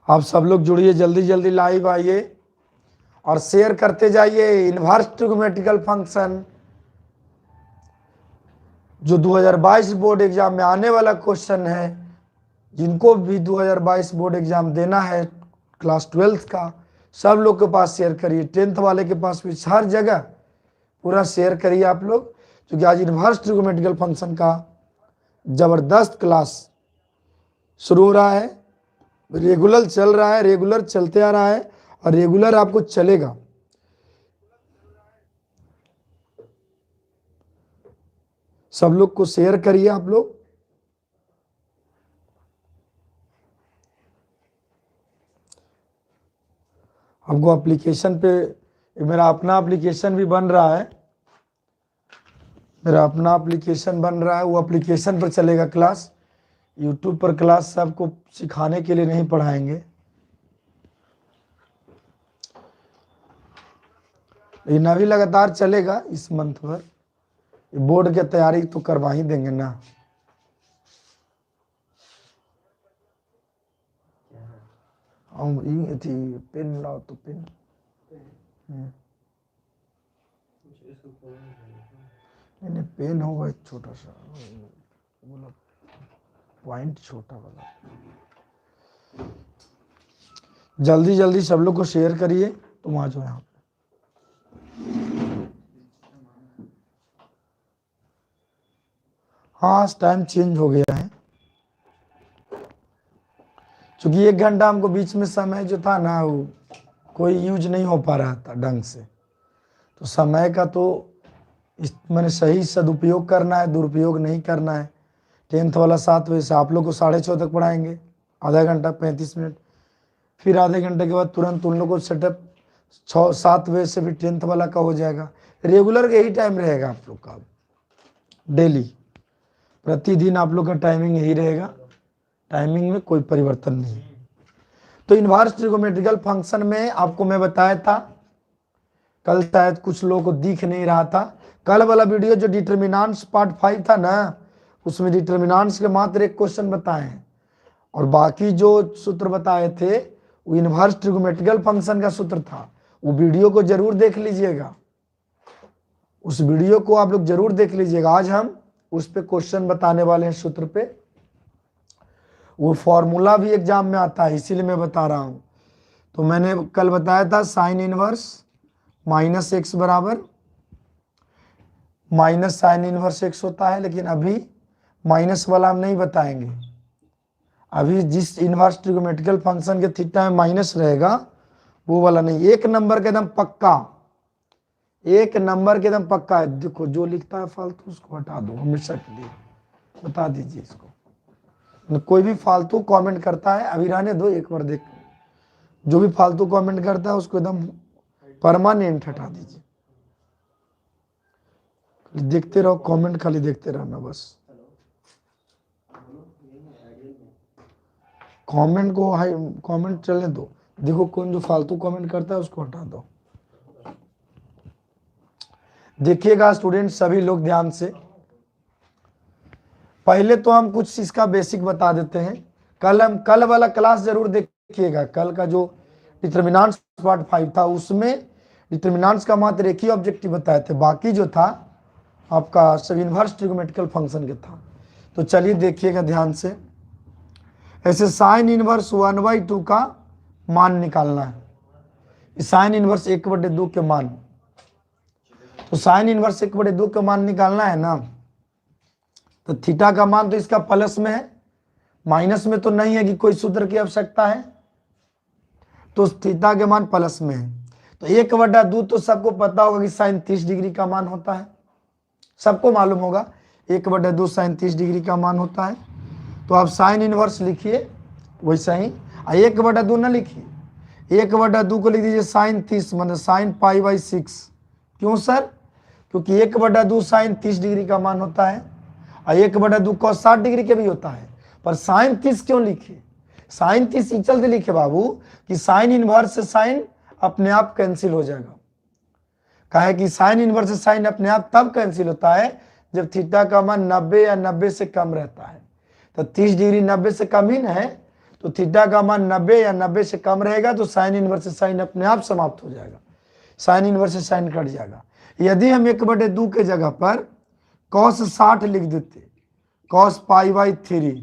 आप सब लोग जुड़िए, जल्दी जल्दी लाइव आइए और शेयर करते जाइए। इनवर्स ट्रिग्नोमेट्रिकल फंक्शन जो 2022 बोर्ड एग्जाम में आने वाला क्वेश्चन है, जिनको भी 2022 बोर्ड एग्जाम देना है क्लास 12th का, सब लोग के पास शेयर करिए। 10th वाले के पास भी हर जगह पूरा शेयर करिए आप लोग, क्योंकि आज इनवर्स ट्रिग्नोमेट्रिकल फंक्शन का जबरदस्त क्लास शुरू हो रहा है। रेगुलर चल रहा है, रेगुलर चलते आ रहा है और रेगुलर आपको चलेगा। सब लोग को शेयर करिए आप लोग। हमको एप्लीकेशन पे, मेरा अपना एप्लीकेशन भी बन रहा है, मेरा अपना एप्लीकेशन बन रहा है, वो एप्लीकेशन पर चलेगा क्लास। यूट्यूब पर क्लास सबको सिखाने के लिए नहीं पढ़ाएंगे, लेकिन अभी लगातार चलेगा इस मंथ भर। बोर्ड की तैयारी तो करवा ही देंगे ना। पेन लाओ तो पेन, नहीं पेन होगा एक छोटा सा, बोला पॉइंट छोटा वाला। जल्दी जल्दी सब लोग को शेयर करिए। तुम आ जाओ यहाँ पे। हाँ, टाइम चेंज हो गया है, क्योंकि 1 घंटा हमको बीच में समय जो था ना, वो कोई यूज नहीं हो पा रहा था ढंग से। तो समय का तो मैंने सही सदुपयोग करना है, दुरुपयोग नहीं करना है। 10th वाला 7 बजे से आप लोग को 6:30 तक पढ़ाएंगे, आधा घंटा 35 मिनट। फिर आधे घंटे के बाद तुरंत उन लोगों को सेटअप 6-7 बजे से भी 10th वाला का हो जाएगा। रेगुलर यही टाइम रहेगा आप लोग का, डेली प्रतिदिन आप लोग का टाइमिंग यही रहेगा। टाइमिंग में कोई परिवर्तन नहीं। तो इनवर्स ट्रिग्नोमेट्रिकल फंक्शन में आपको मैं बताया था, कल शायद कुछ लोगों को दिख नहीं रहा था। कल वाला वीडियो जो डिटर्मिनेंट्स पार्ट 5 था ना, उसमें डिटर्मिनेंट्स के मात्र एक क्वेश्चन बताए हैं, और बाकी जो सूत्र बताए थे वो इनवर्स ट्रिग्नोमेट्रिकल फंक्शन का सूत्र था। वो वीडियो को जरूर देख लीजिएगा, उस वीडियो को आप लोग जरूर देख लीजिएगा। आज हम उस पे क्वेश्चन बताने वाले हैं, सूत्र पे। वो फॉर्मूला भी एग्जाम में आता है, इसीलिए मैं बता रहा हूं। तो मैंने कल बताया था साइन इनवर्स माइनस एक्स बराबर माइनस साइन इनवर्स एक्स होता है, लेकिन अभी माइनस वाला हम नहीं बताएंगे। अभी जिस इनवर्स ट्रिग्नोमेट्रिकल फंक्शन के थीटा में माइनस रहेगा वो वाला नहीं। 1 नंबर के एकदम पक्का, 1 नंबर के एकदम पक्का है। देखो जो लिखता है फालतू उसको हटा दो हमेशा के लिए, बता दीजिए इसको। कोई भी फालतू कमेंट करता है अभी रहने दो, एक बार देख, जो भी फालतू कमेंट करता है उसको एकदम परमानेंट हटा दीजिए। देखते रहो कमेंट, खाली देखते रहना बस। कमेंट को हाई, कमेंट चलने दो। देखो कौन जो फालतू कमेंट करता है उसको हटा दो। देखिएगा स्टूडेंट सभी लोग ध्यान से। पहले तो हम कुछ इसका बेसिक बता देते हैं। कल वाला क्लास जरूर देखिएगा। कल का जो डिटर्मिनेंट्स पार्ट 5 था उसमें डिटर्मिनेंट्स का मात्र एक ही ऑब्जेक्टिव बताए थे, बाकी जो था आपका सब इनवर्स ट्रिग्नोमेट्रिकल फंक्शन के था। तो चलिए देखिएगा ध्यान से। ऐसे साइन इनवर्स 1/2 का मान निकालना है। साइन इनवर्स 1/2 के मान, तो साइन इनवर्स 1/2 के मान निकालना है ना, तो थीटा का मान तो इसका प्लस में है, माइनस में तो नहीं है कि कोई सूत्र की आवश्यकता है। तो थीटा के मान प्लस में है, तो 1/2 तो सबको पता होगा कि साइन 30 डिग्री का मान होता है, सबको मालूम होगा 1/2 साइन 30 डिग्री का मान होता है। तो आप साइन इनवर्स लिखिए वैसा ही, 1/2 ना लिखिए, 1/2 को लिख दीजिए साइन 30 मतलब साइन π/6। क्यों सर? क्योंकि 1/2 साइन 30 डिग्री का मान होता है और 1/2 cos 60 डिग्री के भी होता है। पर साइन 30 क्यों लिखे? साइन 30 चलते लिखे बाबू कि साइन इनवर्स से साइन अपने आप कैंसिल हो जाएगा। कहे कि साइन इनवर्स से साइन अपने आप तब कैंसिल होता है जब थीटा का मान 90 या 90 से कम रहता है। तो 30 डिग्री 90 से कम ही ना है, तो थीटा का मान 90 या 90 से कम रहेगा तो साइन इनवर्स से साइन अपने आप समाप्त हो जाएगा, साइन इनवर्स से साइन कट जाएगा। यदि हम 1/2 के जगह पर cos 60 लिख देते, cos π/3,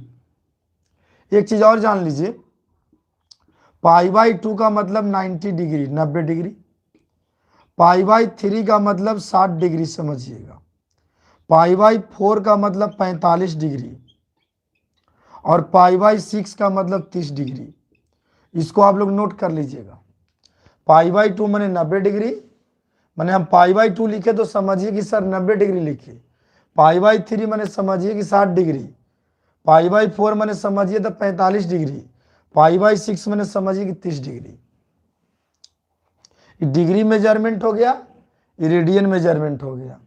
एक चीज और जान लीजिए, π/2 का मतलब 90 डिग्री 90 डिग्री, π/3 का मतलब 60 डिग्री समझिएगा, π/4 का मतलब 45 डिग्री और π/6 का मतलब 30 डिग्री। इसको आप लोग नोट कर लीजिएगा। π/2 मैंने 90 डिग्री, मैंने हम π/2 लिखे तो समझिए कि सर 90 डिग्री लिखिए, π/3 मैंने समझिए कि 60 डिग्री, π/4 मैंने समझिए तो 45 डिग्री, π/6 मैंने समझिए कि 30 डिग्री। डिग्री मेजरमेंट हो गया, रेडियन मेजरमेंट हो गया।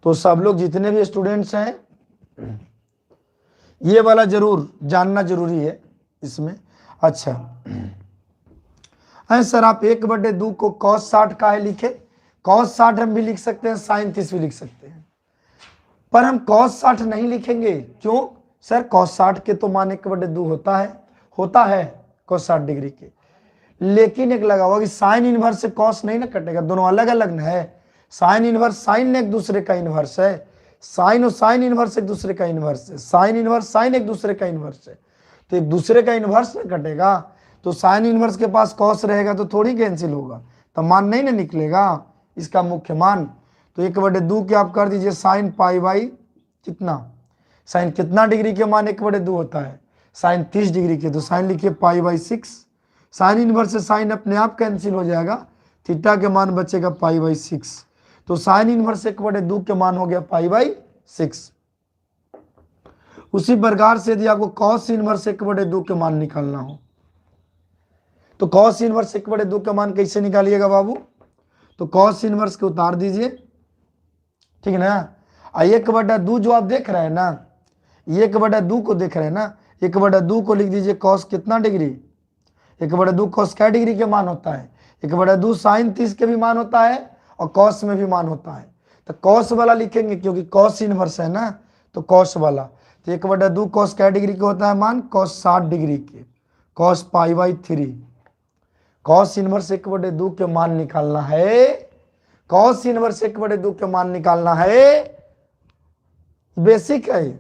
तो सब लोग जितने भी स्टूडेंट्स हैं ये वाला जरूर जानना जरूरी है इसमें। अच्छा सर आप 1/2 को cos 60 का है लिखे, cos 60 हम भी लिख सकते हैं, sin 30 भी लिख सकते हैं, पर हम cos 60 नहीं लिखेंगे। क्यों सर? cos 60 के तो मान 1/2 होता है cos 60 डिग्री के, लेकिन एक लगा हुआ कि साइन इनवर्स से cos नहीं ना कटेगा, दोनों अलग अलग न है। साइन इनवर्स साइन एक दूसरे का इनवर्स है, साइन और साइन इनवर्स एक दूसरे का इनवर्स है, साइन इनवर्स साइन एक दूसरे का इनवर्स है, तो एक दूसरे का इनवर्स ना कटेगा। तो साइन इनवर्स के पास cos रहेगा तो थोड़ी कैंसिल होगा, तो मान नहीं ना निकलेगा इसका मुख्य मान। तो 1/2 के आप कर दीजिए साइन π/ कितना, साइन कितना डिग्री के मान 1/2 होता है, साइन 30 डिग्री के, तो साइन लिखिए π/6। साइन इनवर्स से साइन अपने आप कैंसिल हो जाएगा, थीटा के मान बचेगा π/6। तो साइन इनवर्स 1/2 के मान हो गया π/6। उसी प्रकार से यदि आपको cos इनवर्स 1/2 के मान निकालना हो तो cos इनवर्स 1/2 का मान कैसे निकालिएगा बाबू? तो cos इनवर्स को उतार दीजिए, ठीक है ना। 1/2 जो आप देख रहे हैं ना, 1/2 को देख रहे हैं ना, 1/2 को लिख दीजिए cos कितना डिग्री, 1/2 cos क्या डिग्री के मान होता है, 1/2 साइन 30 के भी मान होता है और cos में भी मान होता है। तो cos वाला लिखेंगे क्योंकि cos इनवर्स है ना, तो cos वाला। तो 1/2 cos क्या डिग्री के होता है मान, cos 60 डिग्री के, cos π/3। cos इनवर्स 1/2 के मान निकालना है, cos इनवर्स 1/2 के मान निकालना है, बेसिक है।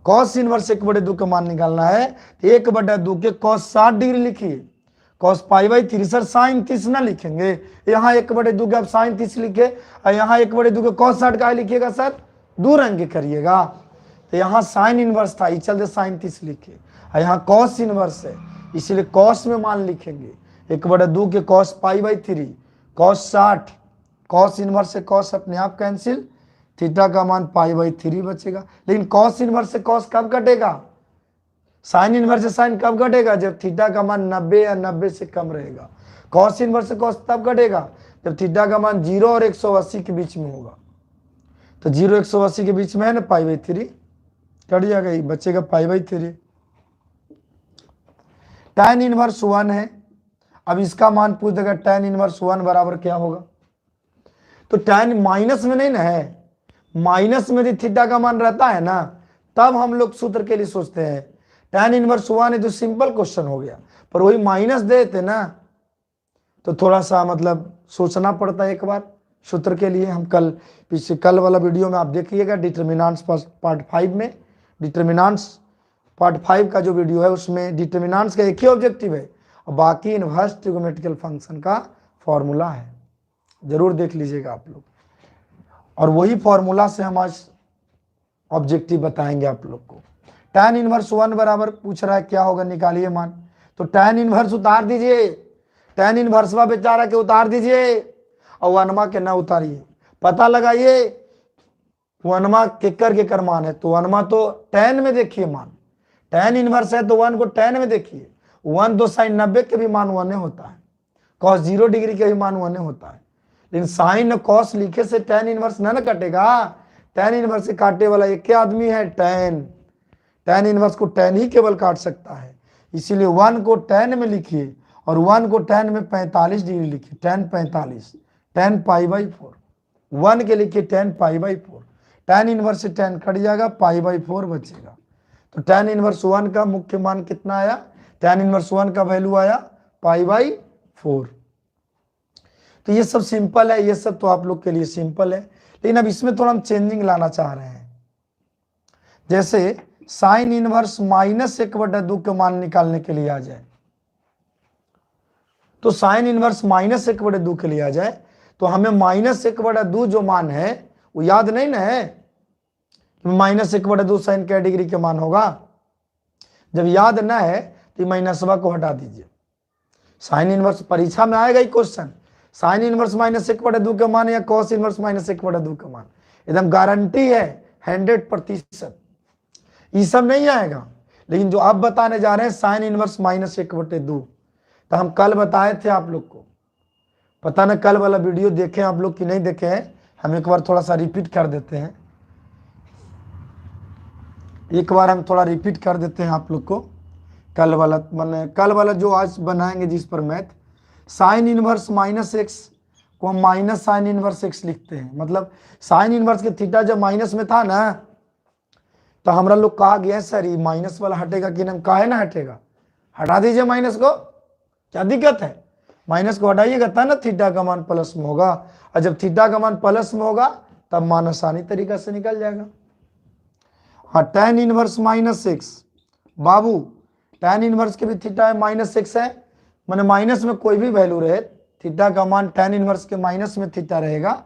cos इनवर्स 1/2 के मान निकालना है, 1/2 के cos 60 डिग्री लिखिए, cos π/3 सर साइन 30 ना लिखेंगे, यहाँ 1/2 के आप साइन 30 लिखे और यहाँ 1/2 के cos 60 का लिखिएगा सर, दूर अंक करिएगा। तो यहाँ साइन इनवर्स था, इस चलते साइन 30 लिखे, और यहाँ cos इनवर्स है इसलिए cos में मान लिखेंगे। 1/2 के cos π/3, cos 60, cos इनवर्स से cos अपने आप कैंसिल, थीटा का मान π/3 बचेगा। लेकिन cos इनवर्स से cos कब कटेगा, साइन इनवर्स से साइन कब घटेगा, जब थीटा का मान 90 या 90 से कम रहेगा। cos इनवर्स से cos तब घटेगा जब थीटा का मान 0 और 180 के बीच में होगा। तो 0 180 के बीच में है ना, π/3 कट जाएगा, बचेगा π/3। tan इनवर्स 1 है, अब इसका मान पूछ देगा tan इनवर्स 1 बराबर क्या होगा। तो tan माइनस में नहीं ना है, माइनस में यदि थीटा का मान रहता है ना तब हम लोग सूत्र के लिए सोचते हैं। tan इनवर्स 1 है तो सिंपल क्वेश्चन हो गया, पर वही माइनस देते ना तो थोड़ा सा मतलब सोचना पड़ता है एक बार सूत्र के लिए। हम कल वाला वीडियो में आप देखिएगा डिटर्मिनेंट्स पार्ट 5 में, डिटर्मिनेंट्स पार्ट 5 का जो वीडियो है उसमें डिटर्मिनेंट्स का एक ही ऑब्जेक्टिव है और बाकी इनवर्स ट्रिगोनोमेट्रिकल फंक्शन का फॉर्मूला है, जरूर देख लीजिएगा आप लोग। और वही फॉर्मूला से हम आज ऑब्जेक्टिव बताएंगे आप लोग को। tan इनवर्स 1 बराबर पूछ रहा है क्या होगा, निकालिए मान। तो tan इनवर्स उतार दीजिए, tan इनवर्स बेचारा के उतार दीजिए और वनमा के ना उतारिए, पता लगाइए वनमा केकर मान है। तो वनमा तो tan में देखिए मान, tan इनवर्स है तो 1 को tan में देखिए, 1 तो साइन 90 के भी मान 1 होता है, cos 0 डिग्री के भी मान 1 होता है। लेकिन साइन cos लिखे से tan इनवर्स ना कटेगा, tan इनवर्स से काटे वाला एक क्या आदमी है, tan इनवर्स को tan ही केवल काट सकता है। इसीलिए 1 को tan में लिखिए और 1 को tan में 45 डिग्री लिखिए, tan 45, tan π/4, 1 के लिखिए tan π/4, tan इनवर्स से tan कट जाएगा, π/4 बचेगा। तो tan इनवर्स 1 का मुख्य मान कितना आया, tan इनवर्स 1 का वैल्यू आया π/4। तो ये सब सिंपल है, ये सब तो आप लोग के लिए सिंपल है, लेकिन अब इसमें थोड़ा हम चेंजिंग लाना चाह रहे हैं। जैसे साइन इनवर्स -1/2 के मान निकालने के लिए आ जाए, तो साइन इनवर्स -1/2 के लिए आ जाए तो हमें -1/2 जो मान है वो याद नहीं ना है, -1/2 साइन क्या डिग्री के मान होगा। जब याद ना है तो माइनसवा को हटा दीजिए। साइन इनवर्स परीक्षा में आएगा ही क्वेश्चन, साइन इनवर्स -1/2 का मान या कॉस इनवर्स -1/2 का मान, एकदम गारंटी है 100%। ये सब नहीं आएगा, लेकिन जो आप बताने जा रहे हैं साइन इनवर्स -1/2, तो हम कल बताए थे आप लोग को, पता ना कल वाला वीडियो देखें आप लोग कि नहीं देखे हैं, हम एक बार थोड़ा सा रिपीट कर देते हैं, एक बार हम थोड़ा रिपीट कर देते हैं आप लोग को कल वाला, मैंने कल वाला जो आज बनाएंगे जिस पर मैथ, साइन इनवर्स -x को हम माइनस साइन इनवर्स x लिखते हैं। मतलब साइन इनवर्स के थीटा जब माइनस में था ना, तो हमारा लोग कहा गया सर ये माइनस वाला हटेगा कि नहीं, काहे ना हटेगा, हटा दीजिए माइनस को, क्या दिक्कत है, माइनस को हटाइएगा तब ना थीटा का मान प्लस में होगा, और जब थीटा का मान प्लस में होगा तब मान आसानी तरीका से निकल जाएगा। हाँ, tan इनवर्स -x, बाबू tan इनवर्स के भी थीटा है -x है, मैंने माइनस में कोई भी वैल्यू रहे, थीटा का मान tan इनवर्स के माइनस में थीटा रहेगा,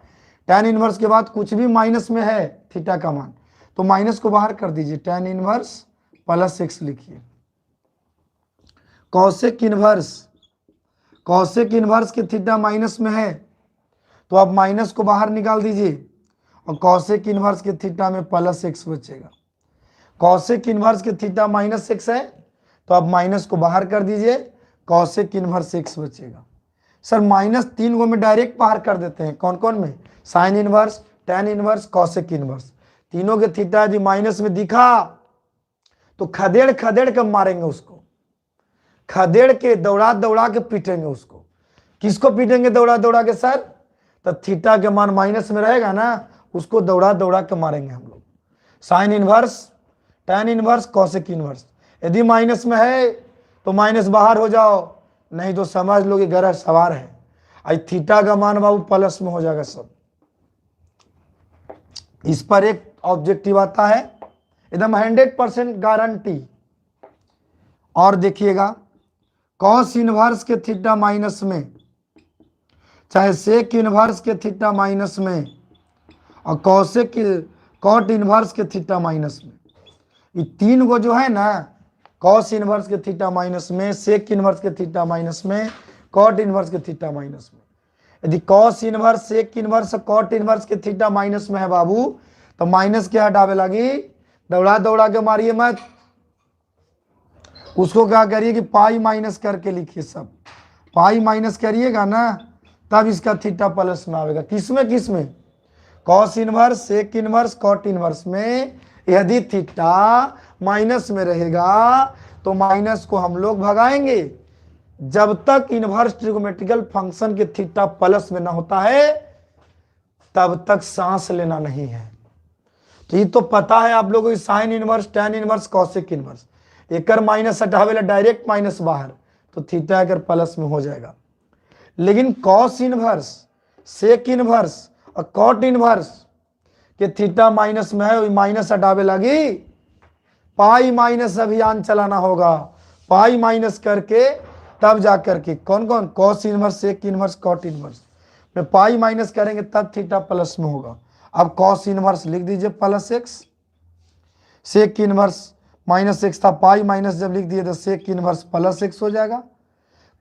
tan इनवर्स के बाद कुछ भी माइनस में है थीटा का मान तो माइनस को बाहर कर दीजिए, tan इनवर्स +x लिखिए। कॉसेक इनवर्स के थीटा माइनस में है तो आप माइनस को बाहर निकाल दीजिए और कॉसेक इनवर्स के थीटा में +x बचेगा। कॉसेक इनवर्स के थीटा -x है तो आप माइनस को बाहर कर दीजिए, कॉसेक इनवर्स x बचेगा। सर -3 को में डायरेक्ट बाहर कर देते हैं, कौन कौन में, sign inverse, tan inverse, cosec inverse, तीनों के थीटा यदि माइनस में दिखा तो खदेड़ के मारेंगे उसको, खदेड़ के दौड़ा के पीटेंगे उसको। किसको पीटेंगे दौड़ा के सर, तो थीटा के मान माइनस में रहेगा ना, उसको दौड़ा के मारेंगे हम लोग। Sign inverse, tan inverse, cosec inverse, यदि माइनस में है तो माइनस बाहर हो जाओ, नहीं तो समझ लो कि गरज सवार है, आज थीटा का मान बाबू प्लस में हो जाएगा सब। इस पर एक ऑब्जेक्टिव आता है एकदम 100% गारंटी। और देखिएगा कॉस इनवर्स के थीटा माइनस में, चाहे सेक इनवर्स के थीटा माइनस में और कॉट इनवर्स के थीटा माइनस में, ये तीन को जो है ना, कॉस इनवर्स के थीटा माइनस में, सेक इनवर्स के थीटा माइनस में, कॉट इनवर्स के थीटा माइनस में, यदि कॉस इनवर्स, सेक इनवर्स और कॉट इनवर्स के थीटा माइनस में है बाबू, तो माइनस क्या हटावे लगी, दौड़ा के मारिए मत, उसको क्या करिए कि पाई माइनस करके लिखिए, सब पाई माइनस करिएगा ना तब इसका थीटा प्लस में आएगा। किसमें cos inverse, sec inverse, cot inverse में यदि थीटा माइनस में रहेगा तो माइनस को हम लोग भगाएंगे, जब तक इनवर्स ट्रिगोमेट्रिकल फंक्शन के थीटा प्लस में ना होता है तब तक सांस लेना नहीं है। तो ये तो पता है आप लोगों को, sine inverse, tan inverse, cosec inverse, एकर माइनस हटावेला डायरेक्ट माइनस बाहर, तो थीटा अगर प्लस में हो जाएगा। लेकिन कॉस इनवर्स, सेक इनवर्स और कॉट इनवर्स के थीटा माइनस में है, माइनस हटावे लगी, पाई माइनस अभियान चलाना होगा, पाई माइनस करके तब जा करके कौन cos inverse, sec inverse, cot inverse में पाई माइनस करेंगे तब थीटा प्लस में होगा। अब कॉस इनवर्स लिख दीजिए +x, सेक इनवर्स -x था, पाई माइनस जब लिख दिए तो सेक इनवर्स +x हो जाएगा,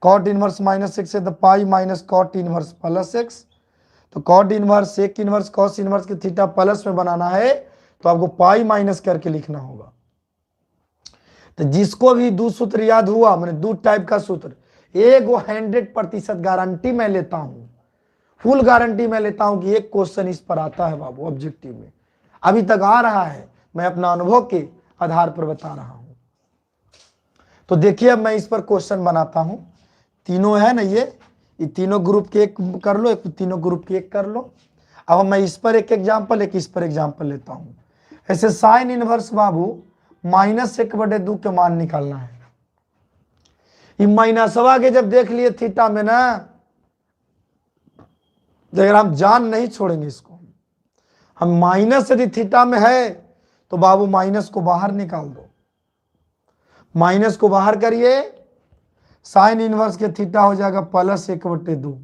कॉट इनवर्स -x है तो pi minus cot inverse +x, तो cot inverse, sec inverse, cos inverse के थीटा प्लस में बनाना है तो आपको पाई माइनस करके लिखना होगा। तो जिसको भी दो सूत्र याद हुआ, मैंने दो टाइप का सूत्र, एक वो 100% गारंटी मैं लेता हूं, फुल गारंटी मैं लेता हूं कि एक क्वेश्चन इस पर आता है बाबू ऑब्जेक्टिव में, अभी तक आ रहा है, मैं अपना अनुभव के आधार पर बता रहा हूं। तो देखिए अब मैं इस पर क्वेश्चन बनाता हूं, तीनों है ना, ये तीनों ग्रुप के एक कर लो, एक तीनों ग्रुप के एक कर लो। अब मैं इस पर एक एग्जाम्पल, एक इस पर एग्जाम्पल लेता हूं। ऐसे साइन इनवर्स बाबू -1/2 के मान निकालना है। ये माइनसवा के जब देख लिए थीटा में ना, अगर हम जान नहीं छोड़ेंगे इसको, हम माइनस यदि थीटा में है तो बाबू माइनस को बाहर निकाल दो, माइनस को बाहर करिए, साइन इनवर्स के थीटा हो जाएगा +1/2।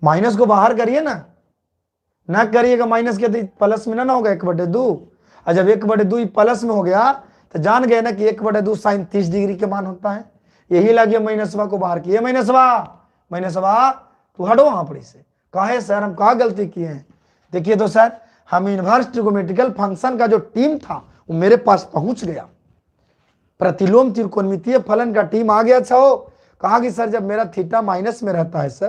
माइनस को बाहर करिए ना करिएगा माइनस के प्लस में ना होगा 1/2। और जब 1/2 प्लस में हो गया तो जान गए ना कि 1/2 साइन 30 डिग्री के मान होता है। यही लगे माइनसवा को बाहर किए। माइनसवा तू हटो वहां पर से। कहे सर हम कहा गलती किए हैं? देखिए तो सर, हम इनवर्स ट्रिगोनोमेट्रिकल फंक्शन का जो टीम था वो मेरे पास पहुंच गया, प्रतिलोम त्रिकोणमितीय फलन का टीम आ गया। अच्छा हो कहा कि सर जब मेरा थीटा माइनस में रहता है सर,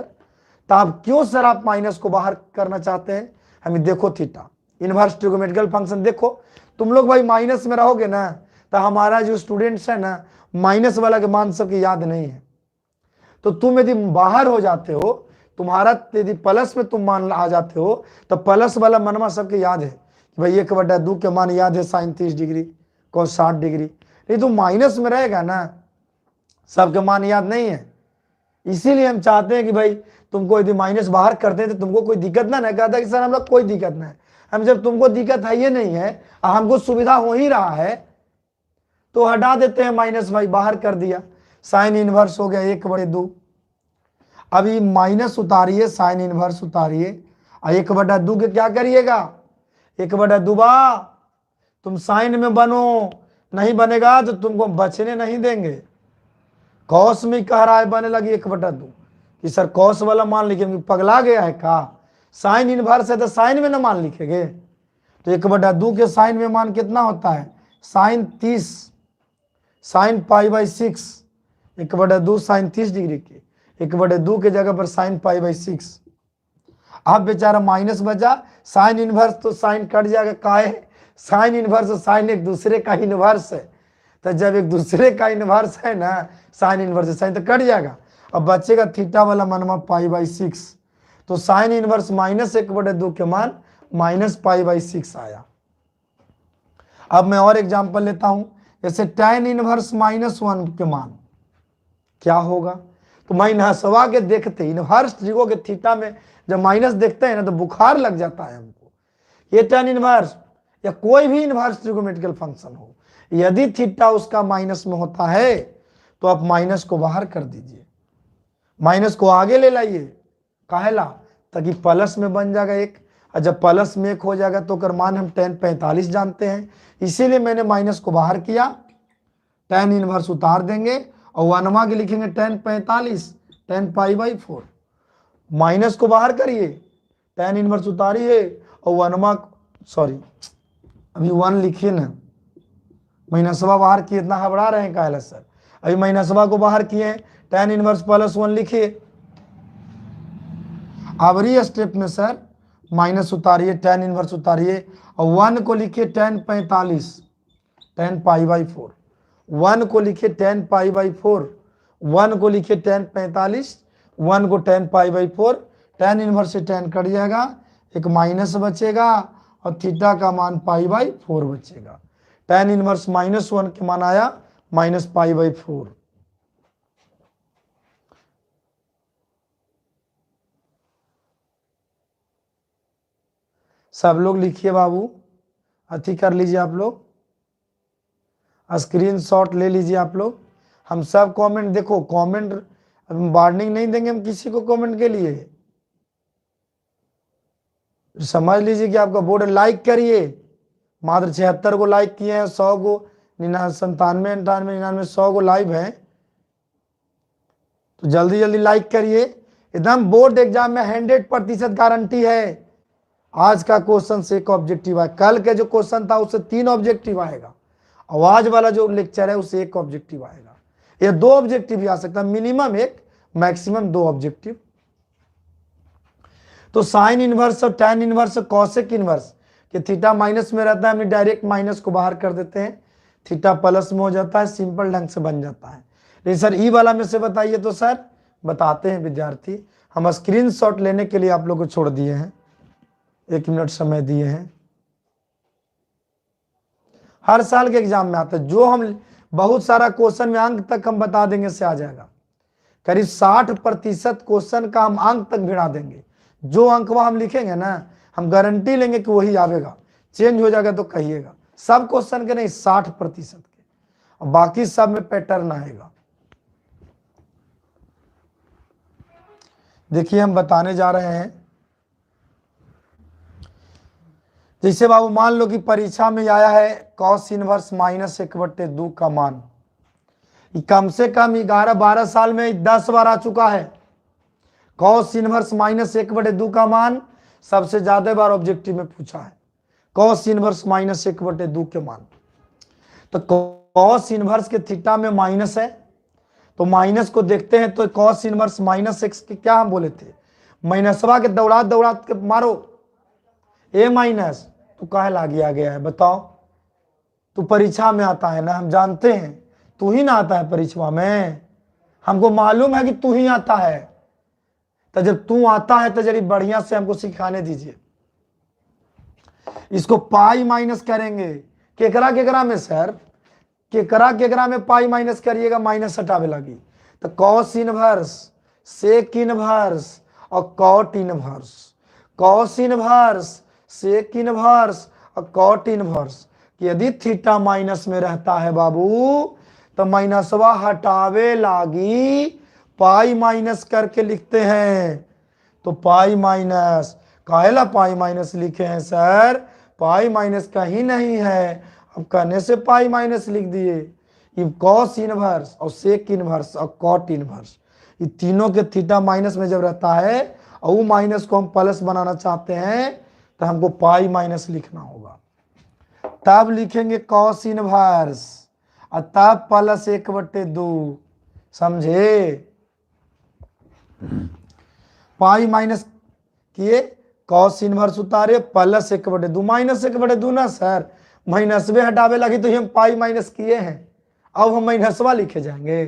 तो आप क्यों सर आप माइनस को बाहर करना चाहते हैं? हमें देखो थीटा इनवर्स ट्रिगोनोमेट्रिकल फंक्शन देखो, तुम लोग भाई माइनस में रहोगे ना तो हमारा जो स्टूडेंट्स है ना, माइनस वाला के मान सबकी याद नहीं है। तो तुम यदि बाहर हो जाते हो, तुम्हारा यदि प्लस में तुम मान आ जाते हो, तो प्लस वाला मनवा सबके याद है कि भाई 1/2 के मान याद है, साइन 30 डिग्री, कॉस 60 डिग्री। नहीं तो माइनस में रहेगा ना, सबके मान याद नहीं है। इसीलिए हम चाहते हैं कि भाई तुमको यदि माइनस बाहर करते हैं तो तुमको कोई दिक्कत ना कहता कि सर हम लोग कोई दिक्कत ना है। हम जब तुमको दिक्कत है ये नहीं है, हमको सुविधा हो ही रहा है, तो हटा देते हैं माइनस, भाई बाहर कर दिया, साइन इनवर्स हो गया 1/2। अभी माइनस उतारिए, साइन इनवर्स उतारिए, और 1/2 के क्या करिएगा? 1/2 तुम साइन में बनो, नहीं बनेगा तो तुमको बचने नहीं देंगे। कॉस में कह रहा है बने लगी 1/2 कि सर कॉस वाला मान लिखेंगे, पगला गया है का? साइन इनवर्स है तो साइन में ना मान लिखेंगे? तो 1/2 के साइन में मान कितना होता है? साइन 30, साइन π/6, 1/2 साइन 30 डिग्री की, 1/2 के जगह पर साइन π/6। अब बेचारा माइनस बचा, साइन इनवर्स तो साइन कट जाएगा, काहे? साइन इनवर्स और साइन एक दूसरे का इनवर्स है, तो जब एक दूसरे का इनवर्स है ना, साइन इनवर्स साइन तो कट जाएगा। अब बचेगा थीटा वाला मनवा π/6, तो साइन इनवर्स -1/2 के मान -π/6 आया। अब मैं और एग्जांपल लेता हूं, जैसे tan इनवर्स -1 के मान क्या होगा? तो माइनसवा के देखते इनवर्स ट्रिगो के थीटा में जब माइनस देखते हैं ना तो बुखार लग जाता है हमको। ये tan इनवर्स या कोई भी इनवर्स ट्रिगोनोमेट्रिकल फंक्शन हो, यदि थीटा उसका माइनस में होता है तो आप माइनस को बाहर कर दीजिए, माइनस को आगे ले लाइए, काहेला? ताकि प्लस में बन जाएगा 1, और जब प्लस में 1 हो जाएगा तो कर मान हम tan 45 जानते हैं, इसीलिए मैंने माइनस को बाहर किया। tan इनवर्स उतार देंगे और वनवा के लिखेंगे tan 45, tan π/4। माइनस को बाहर करिए, tan इनवर्स उतारिए और वनवा, सॉरी अभी 1 लिखिए ना, माइनसवा बाहर किए, इतना घबरा रहे हैं काहेला सर? अभी माइनसवा को बाहर किए, tan इनवर्स +1 लिखिए। आवरी स्टेप में सर माइनस उतारिए, tan इनवर्स उतारिए और 1 को लिखिए tan 45, tan π/4, 1 को लिखिए tan π/4, 1 को लिखिए tan 45, 1 को tan π/4, tan इनवर्स से tan कट जाएगा, एक माइनस बचेगा और थीटा का मान π/4 बचेगा। tan इनवर्स -1 के मान आया -π/4। सब लोग लिखिए बाबू, अति कर लीजिए आप लोग, स्क्रीनशॉट ले लीजिए आप लोग। हम सब कमेंट देखो, कमेंट वार्निंग नहीं देंगे हम किसी को कमेंट के लिए, समझ लीजिए कि आपका बोर्ड। लाइक करिए, मात्र 76 को लाइक किए हैं, 100 को 97, 98, 99, 100 को लाइव है, तो जल्दी जल्दी लाइक करिए। एकदम बोर्ड एग्जाम में 100% गारंटी है। आज का क्वेश्चन से 1 ऑब्जेक्टिव आया, कल के जो क्वेश्चन था उससे 3 ऑब्जेक्टिव आएगा, आवाज वाला जो लेक्चर है उससे 1 ऑब्जेक्टिव आएगा, या 2 ऑब्जेक्टिव भी आ सकता है, मिनिमम 1 मैक्सिमम 2 ऑब्जेक्टिव। तो साइन इनवर्स और tan इनवर्स और कॉसेक इनवर्स कि थीटा माइनस में रहता है, हम डायरेक्ट माइनस को बाहर कर देते हैं, थीटा प्लस में हो जाता है, सिंपल ढंग से बन जाता है। लेकिन सर ई वाला में से बताइए, तो सर बताते हैं विद्यार्थी, हम स्क्रीनशॉट लेने के लिए आप लोग को छोड़ दिए हैं, 1 मिनट समय दिए हैं। हर साल के एग्जाम में आता है। जो हम बहुत सारा क्वेश्चन में अंक तक हम बता देंगे से आ जाएगा। करीब 60% क्वेश्चन का हम अंक तक भिड़ा देंगे। जो अंक वह हम लिखेंगे ना, हम गारंटी लेंगे कि वही आवेगा। चेंज हो जाएगा तो कहिएगा। सब क्वेश्चन के नहीं, 60% के, और बाकी सब में पैटर्न आएगा। देखिए हम बताने जा रहे हैं, जैसे बाबू मान लो कि परीक्षा में आया है कॉस इनवर्स -1/2 का मान। कम से कम 11-12 साल में 10 बार आ चुका है। कॉस इनवर्स -1/2 का मान सबसे ज्यादा बार ऑब्जेक्टिव में पूछा है। कॉस इनवर्स -1/2 के मान, तो कॉस इनवर्स के थीटा में माइनस है, तो माइनस को देखते हैं। तो कॉस इनवर्स -x के क्या हम बोले थे, माइनसवा के दौड़ा दौड़ा के मारो ए माइनस, तो काहे लागे आ गया है बताओ। तू परीक्षा में आता है ना, हम जानते हैं तू ही ना आता है परीक्षा में, हमको मालूम है कि तू ही आता है। तो जब तू आता है तो जरी बढ़िया से हमको सिखाने दीजिए। इसको पाई माइनस करेंगे, केकरा केकरा में सर, केकरा में पाई माइनस करिएगा, माइनस हटावे लगी। तो कॉस इनवर्स, सेक इनवर्स और cot inverse, cos inverse, sec inverse और कॉट इनवर्स। यदि थीटा माइनस में रहता है बाबू, तो माइनसवा हटावे लागी पाई माइनस करके लिखते हैं। तो पाई माइनस, काहेला पाई माइनस लिखे हैं सर, पाई माइनस कहीं नहीं है, अब कहने से पाई माइनस लिख दिए। ये कॉस इनवर्स और सेक इनवर्स और कॉट इनवर्स, ये तीनों के थीटा माइनस में जब रहता है और वो माइनस को हम प्लस बनाना चाहते हैं, तो हमको पाई माइनस लिखना होगा। तब लिखेंगे कॉस इनवर्स और तब +1/2, समझे। पाई माइनस किए, कॉस इनवर्स उतारे, +1/2, -1/2 ना सर, माइनसवे हटावे लगी तो हम पाई माइनस किए हैं। अब हम माइनसवा लिखे जाएंगे,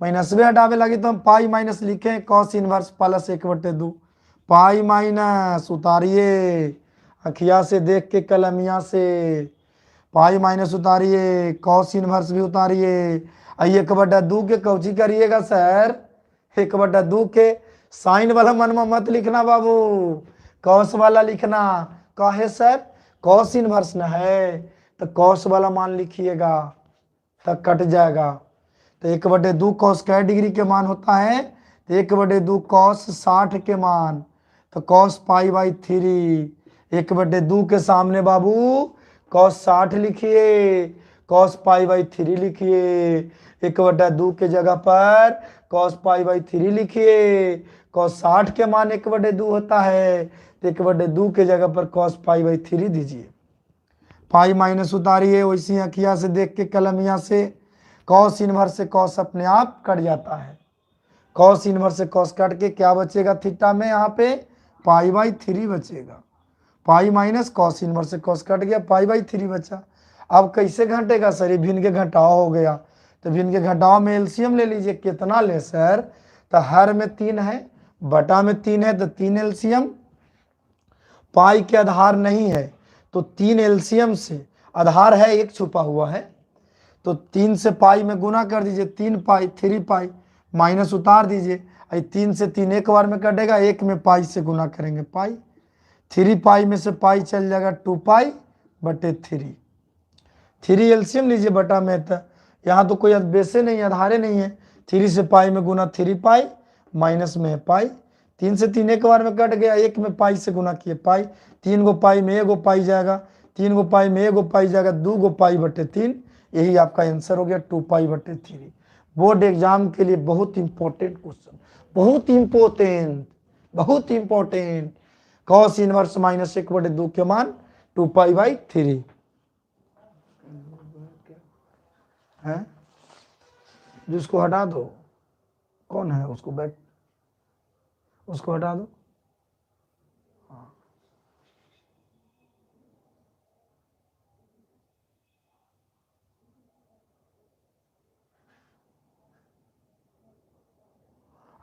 माइनसवे हटावे लगी तो हम पाई माइनस लिखे, कॉस इनवर्स +1/2, पाई माइनस उतारिए अखिया से देख के, कलमिया से, पाई माइनस उतारिए, कॉस इनवर्स भी उतारिए। 1/2 के कौची करिएगा सर, 1/2 के साइन वाला मन में मत लिखना बाबू, कॉस वाला लिखना। काहे सर, कॉस इनवर्स न है तो कॉस वाला मान लिखिएगा, तब कट जाएगा। तो 1/2 कॉस कै डिग्री के मान होता है, तो 1/2 कॉस 60 के मान, तो कॉस π/3। 1/2 के सामने बाबू कॉस 60 लिखिए, कॉस π/3 लिखिए। 1/2 के जगह पर कॉस π/3 लिखिए, कॉस 60 के मान 1/2 होता है, तो 1/2 के जगह पर कॉस π/3 दीजिए। पाई माइनस उतारिए, वैसी अखिया से देख के, कलमिया से। कॉस इनवर्स से कॉस अपने आप कट जाता है, कॉस इनवर्स से कॉस कट के क्या बचेगा थीटा में, यहाँ पे π/3 बचेगा। पाई माइनस कॉस इनवर्स से कॉस कट गया, π/3 बचा। अब कैसे घटेगा सर, ये भिन्न के घटाव हो गया, तो भिन्न के घटाव में एलसीएम ले लीजिए। कितना ले सर, तो हर में 3 है, बटा में 3 है, तो 3 एलसीएम। पाई के आधार नहीं है तो 3 एलसीएम से, आधार है 1 छुपा हुआ है, तो 3 से पाई में गुना कर दीजिए, 3 पाई 3 पाई, माइनस उतार दीजिए। 3 से 3 एक बार में कटेगा, 1 में पाई से गुना करेंगे पाई, 3 पाई में से पाई चल जाएगा 2 पाई/3। 3 एलसीएम लीजिए बटा में, तो यहाँ तो कोई बेसे नहीं, आधारे नहीं है। 3 से पाई में गुना 3 पाई, माइनस में है पाई, 3 से 3 एक बार में कट गया, 1 में पाई से गुना किए पाई, 3 गो पाई में 1 गो पाई जाएगा, 3 गो पाई में 1 गो पाई जाएगा, 2 गो पाई/3। यही आपका आंसर हो गया 2 पाई/3। बोर्ड एग्जाम के लिए बहुत इंपॉर्टेंट क्वेश्चन, बहुत इंपॉर्टेंट, बहुत इंपॉर्टेंट। कॉस इनवर्स -1/2 के मान 2 पाई/3 है। जिसको हटा दो, कौन है उसको बैक, उसको हटा दो।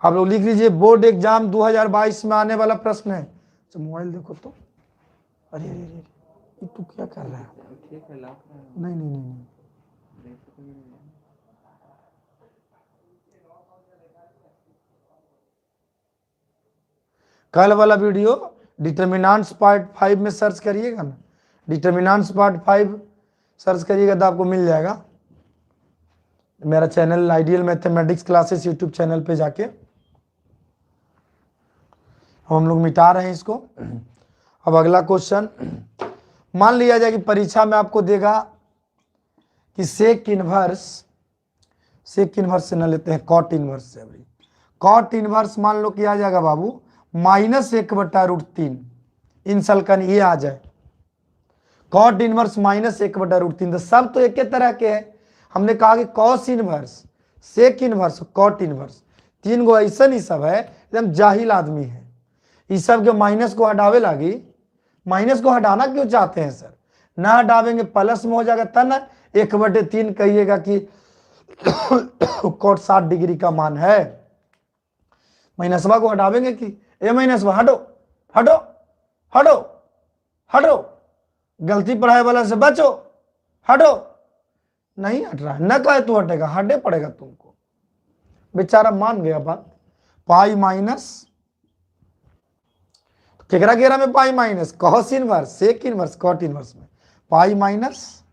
आप लोग लिख लीजिए, बोर्ड एग्जाम 2022 में आने वाला प्रश्न है। तो मोबाइल देखो तो, अरे अरे अरे, कि तू क्या कर रहा है? नहीं नहीं नहीं नहीं, कल वाला वीडियो डिटर्मिनेंट्स पार्ट 5 में सर्च करिएगा ना, डिटर्मिनेंट्स पार्ट 5 सर्च करिएगा तो आपको मिल जाएगा। मेरा channel ideal mathematics classes YouTube channel पे जाके हम लोग मिटा रहे हैं इसको। अब अगला क्वेश्चन, मान लिया जाए कि परीक्षा में आपको देगा कि सेक इनवर्स से न लेते हैं, कॉट इनवर्स से। अभी कॉट इनवर्स मान लो कि आ जाएगा बाबू -1/√3, इन सलकन ये आ जाए कॉट इनवर्स -1/√3। तो सब तो एक तरह के हैं। हमने कहा कि cos inverse, sec inverse, cot inverse, 3 गो ऐसा ही सब है, एकदम जाहिल आदमी है। इस सब के माइनस को हटावे लागी, माइनस को हटाना क्यों चाहते हैं सर? ना हटावेंगे प्लस में हो जाएगा, तब ना 1/3 कहिएगा कि कॉट 60 डिग्री का मान है। माइनसवा को हटावेंगे कि ए माइनसवा हटो हटो हटो हटो, गलती पढ़ाए वाला से बचो, हटो। नहीं हट रहा है, न कहे तू हटेगा, हटे पड़ेगा तुमको। बेचारा मान गया बात। पाई माइनस केकरा केरा में pi minus cos inverse, sec inverse, cot inverse में पाई माइनस,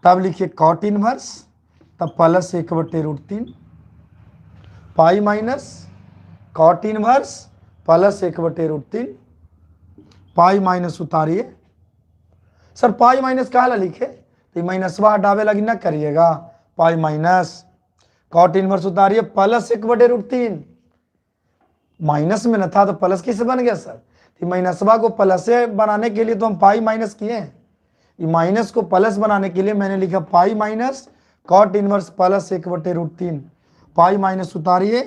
तब लिखिए कॉट इनवर्स, तब plus 1/√3, pi minus cot inverse plus 1/√3, pi minus उतारिए। सर पाई माइनस कहा लिखे, तो माइनसवा हटावे लगी ना करिएगा, पाई माइनस कॉट इनवर्स उतारिए प्लस 1/√3। माइनस में न था तो प्लस कैसे बन गया सर? तो माइनसवा को प्लस से बनाने के लिए तो हम पाई माइनस किए हैं, माइनस को प्लस बनाने के लिए मैंने लिखा pi minus cot inverse plus 1/√3। Pi minus उतारिए,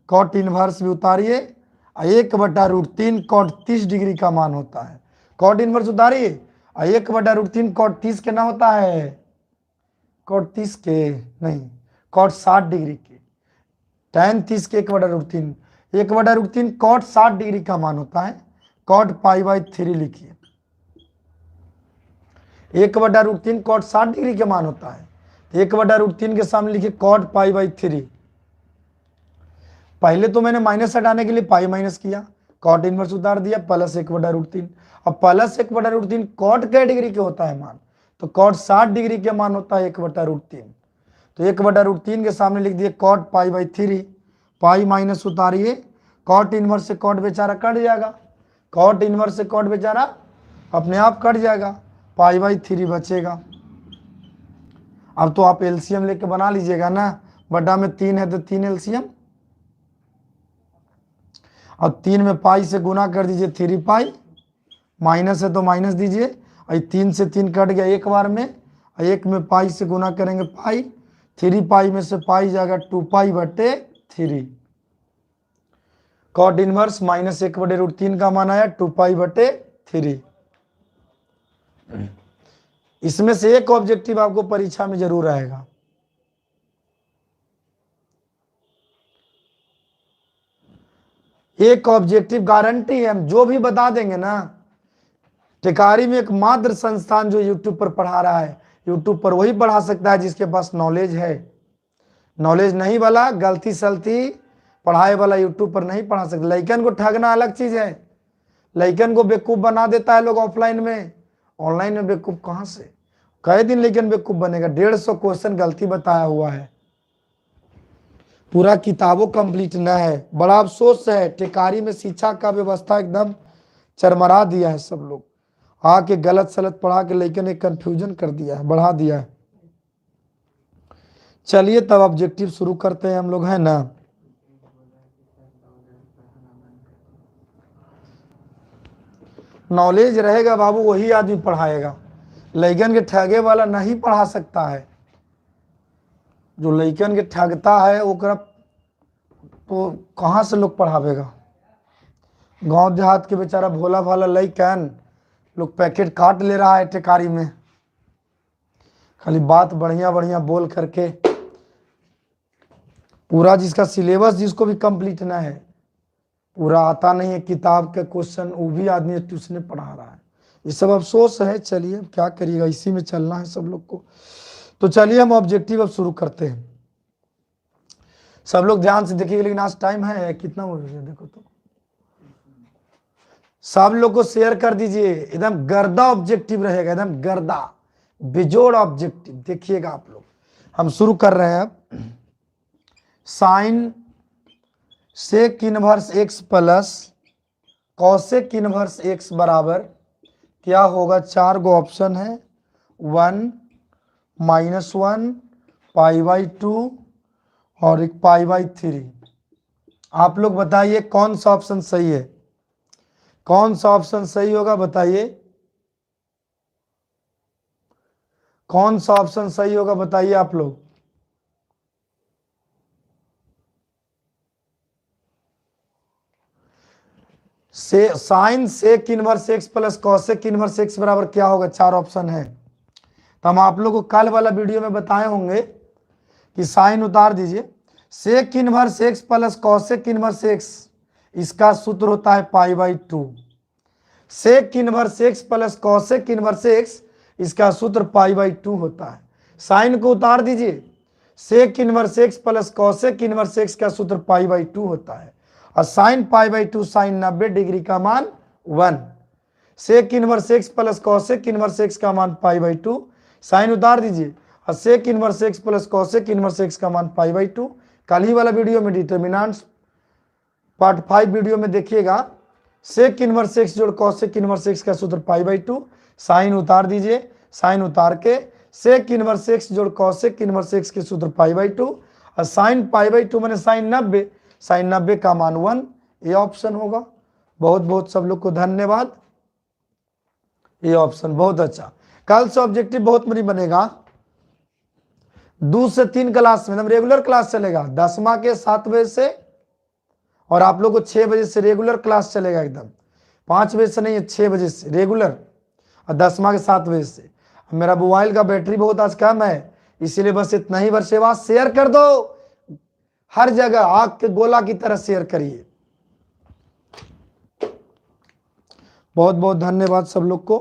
कॉट इनवर्स भी उतारिए, 1/√3 कॉट 30 डिग्री का मान होता है। कॉट इनवर्स उतारिए, 1/√3 कॉट 30 के ना होता है, कॉट 30 के नहीं, कॉट 60 डिग्री के, tan 30 के 1/√3, 1/√3 कॉट 60 डिग्री का मान होता है। कॉट π/3 लिखिए, 1/√3 कॉट 60 डिग्री के मान होता है, 1/√3 के सामने लिखिए कॉट π/3। पहले तो मैंने माइनस हटाने के लिए पाई माइनस किया, कॉट इनवर्स उतार दिया प्लस 1/√3। अब प्लस 1/√3 कॉट कै डिग्री के होता है मान, तो कॉट 60 डिग्री के मान होता है 1/√3। तो 1/√3 के सामने लिख दिए कॉट π/3, पाई माइनस उतारिए, कॉट इनवर्स से कॉट बेचारा कट जाएगा, कॉट इनवर्स से कॉट बेचारा अपने आप कट जाएगा, π/3 बचेगा। अब तो आप एलसीएम लेके बना लीजिएगा ना, बटा में 3 है तो 3 एलसीएम, और 3 में पाई से गुना कर दीजिए 3 पाई, माइनस है तो माइनस दीजिए, और 3 से 3 कट गया एक बार में, और 1 में पाई से गुना करेंगे पाई, 3 पाई में से पाई जाएगा 2 π/3। कॉट इनवर्स -1/√3 का मान आया 2 π/3। इसमें से एक ऑब्जेक्टिव आपको परीक्षा में जरूर आएगा। एक ऑब्जेक्टिव गारंटी है, हम जो भी बता देंगे ना। टिकारी में एकमात्र संस्थान जो यूट्यूब पर पढ़ा रहा है, यूट्यूब पर वही पढ़ा सकता है जिसके पास नॉलेज है। नॉलेज नहीं वाला, गलती सलती पढ़ाए वाला यूट्यूब पर नहीं पढ़ा सकता। लइकन को ठगना अलग चीज है, लइकन को बेवकूफ बना देता है लोग ऑफलाइन में, ऑनलाइन में बेवकूफ कहां से? कई दिन लेकिन बेवकूफ बनेगा। 150 क्वेश्चन गलती बताया हुआ है, पूरा किताबों कंप्लीट न है। बड़ा अफसोस है, टिकारी में शिक्षा का व्यवस्था एकदम चरमरा दिया है। सब लोग आके गलत सलत पढ़ा के लेकिन एक कंफ्यूजन कर दिया है, बढ़ा दिया है। चलिए तब ऑब्जेक्टिव शुरू करते हैं हम लोग, है ना। नॉलेज रहेगा बाबू वही आदमी पढ़ाएगा, लइकन के ठगे वाला नहीं पढ़ा सकता है। जो लइकन के ठगता है ओकरा तो कहाँ से लोग पढ़ावेगा? गांव देहात के बेचारा भोला भाला लइकन लोग पैकेट काट ले रहा है टिकारी में, खाली बात बढ़िया बढ़िया बोल करके। पूरा जिसका सिलेबस जिसको भी कंप्लीट ना है, पूरा आता नहीं है किताब के क्वेश्चन, वो भी आदमी ट्यूशन पढ़ा रहा है। ये सब अफसोस है। चलिए अब क्या करिएगा, इसी में चलना है सब लोग को। तो चलिए हम ऑब्जेक्टिव अब शुरू करते हैं। सब लोग ध्यान से देखिएगा, लेकिन आज टाइम है कितना हो गया देखो तो। सब लोग को शेयर कर दीजिए, एकदम गर्दा ऑब्जेक्टिव रहेगा, एकदम गर्दा बेजोड़ ऑब्जेक्टिव। देखिएगा आप लोग, हम शुरू कर रहे हैं अब। Sine sec inverse x plus cosec inverse x बराबर क्या होगा? 4 गो ऑप्शन है, 1 -1 π/2 और एक π/3। आप लोग बताइए कौन सा ऑप्शन सही है, कौन सा ऑप्शन सही होगा बताइए, कौन सा ऑप्शन सही होगा बताइए आप लोग। से sine sec inverse x plus cosec inverse x बराबर क्या होगा? 4 ऑप्शन है। तो हम आप लोग को कल वाला वीडियो में बताए होंगे कि साइन उतार दीजिए, sec inverse x plus cosec inverse x, इसका सूत्र होता है π/2। Sec inverse x plus cosec inverse x, इसका सूत्र π/2 होता है। साइन को उतार दीजिए, sec inverse x plus cosec inverse x का सूत्र π/2 होता है। और साइन π/2 साइन 90 डिग्री का मान 1। Sec inverse x plus cosec inverse x का मान π/2, साइन उतार दीजिए, और sec inverse x plus cosec inverse x का मान π/2। कल ही वाला वीडियो में डिटर्मिनेंट्स पार्ट 5 वीडियो में देखिएगा, सेक इनवर्स एक्स जोड़ कॉसेक इनवर्स एक्स का सूत्र π/2। साइन उतार दीजिए, साइन उतार के सेक इनवर्स एक्स जोड़ कॉसेक इनवर्स एक्स के सूत्र π/2, और साइन π/2 मैंने साइन 90, साइन 90 का मान 1। ये ऑप्शन होगा। बहुत बहुत सब लोग को धन्यवाद। ये ऑप्शन बहुत अच्छा। कल से ऑब्जेक्टिव बहुत बड़ी बनेगा। 2 से 3 क्लास में, रेगुलर क्लास चलेगा 10वां के 7 बजे से, और आप लोग को 6 बजे से रेगुलर क्लास चलेगा एकदम। 5 बजे से नहीं है, 6 बजे से रेगुलर, और 10वां के 7 बजे से। मेरा मोबाइल का बैटरी बहुत आज कम है, इसीलिए बस इतना ही वर्षेवाद। शेयर कर दो हर जगह, आग के गोला की तरह शेयर करिए। बहुत बहुत धन्यवाद सब लोग को।